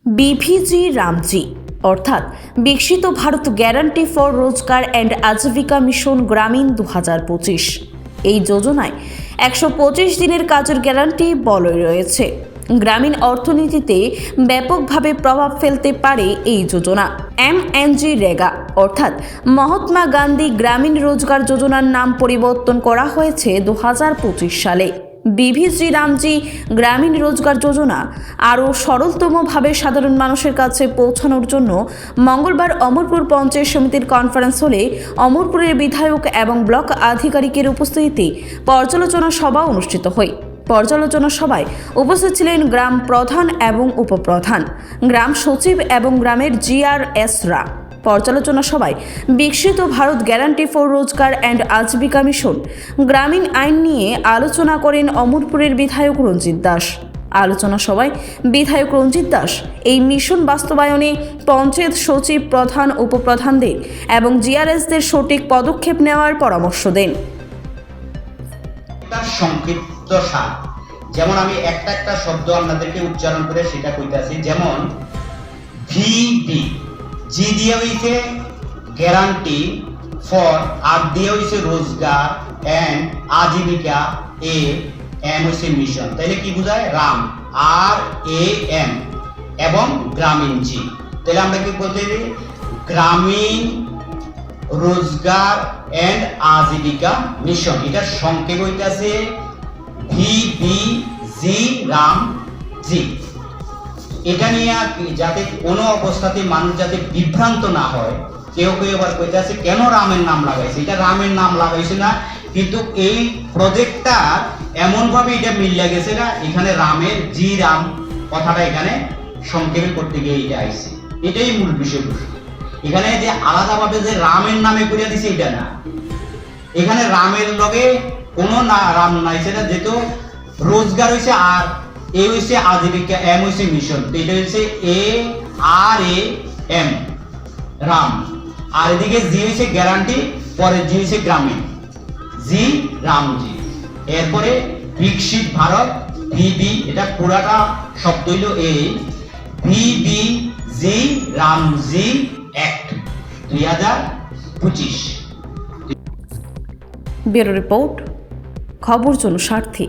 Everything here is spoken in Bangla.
বিভিজি রামজি অর্থাৎ বিকশিত ভারত গ্যারান্টি ফর রোজগার অ্যান্ড আজীবিকা মিশন গ্রামীণ 2025। এই যোজনায় 125 দিনের কাজের গ্যারান্টি বলয় রয়েছে। গ্রামীণ অর্থনীতিতে ব্যাপকভাবে প্রভাব ফেলতে পারে এই যোজনা। MNGরেগা অর্থাৎ মহাত্মা গান্ধী গ্রামীণ রোজগার যোজনার নাম পরিবর্তন করা হয়েছে 2025 সালে। বিভিজি রামজি গ্রামীণ রোজগার যোজনা আরও সরলতমভাবে সাধারণ মানুষের কাছে পৌঁছানোর জন্য মঙ্গলবার অমরপুর পঞ্চায়েত সমিতির কনফারেন্স হলে অমরপুরের বিধায়ক এবং ব্লক আধিকারিকের উপস্থিতিতে পর্যালোচনা সভা অনুষ্ঠিত হয়। পর্যালোচনা সভায় উপস্থিত ছিলেন গ্রাম প্রধান এবং উপপ্রধান, গ্রাম সচিব এবং গ্রামের GRSরা। পর্যালোচনা সভায় বিকশিত ভারত গ্যারান্টি ফর রোজগার অ্যান্ড আজীবিকা মিশন গ্রামীণ আইন নিয়ে আলোচনা করেন অমরপুরের বিধায়ক রঞ্জিত দাস। আলোচনা সভায় বিধায়ক রঞ্জিত দাস এই মিশন বাস্তবায়নে পঞ্চায়েত সচিব, প্রধান, উপপ্রধানদের এবং GRSদের সঠিক পদক্ষেপ নেওয়ার পরামর্শ দেন। সংক্ষিপ্ত সার, যেমন আমি একটা শব্দ আপনাদেরকে উচ্চারণ করে সেটা কইতাছি। যেমন ভিবি, জি দিয়ে হইছে গ্যারান্টি ফর, আর দিয়ে হইছে রোজগার এন্ড আজীবিকা, এম হইছে মিশন। তাইলে কি বোঝায়? রাম, RAM এবং গ্রামীণ জি। তাহলে আমরা কি বলতে পারি? গ্রামীণ রোজগার এন্ড আজীবিকা মিশন। এটা সংক্ষেপ হইতাছে VBG রাম জি। এটা নিয়ে যাতে কোনো অবস্থাতে মানুষ যাতে বিভ্রান্ত না হয়। কেউ আবার কইতাছে কেন রামের নাম লাগাইছে। এটা রামের নাম লাগাইছে না, কিন্তু এই প্রজেক্টটা এমন ভাবে এটা মিলিয়ে গেছে না, এখানে রামের জি রাম কথাটা এখানে সংক্ষেপে করতে গিয়ে এটা আইছে। এটাই মূল বিষয়বস্তু। এখানে যে আলাদাভাবে যে রামের নামে করিয়া দিছে এটা না, এখানে রামের লগে কোনো না রাম নাই, সেটা যেহেতু রোজগার হইছে আর এ হইছে আজীবিকা, এম হইছে মিশন। এটা হইছে RAM রাম, আর এদিকে জি হইছে গ্যারান্টি, পরে জি হইছে গ্রামীণ, জি রামজি। এরপরে বিকশিত ভারত VB, এটা পুরাটা শব্দ হইল এই VBG Ramji act 2025। Bureau report, খবর জনস্বার্থে।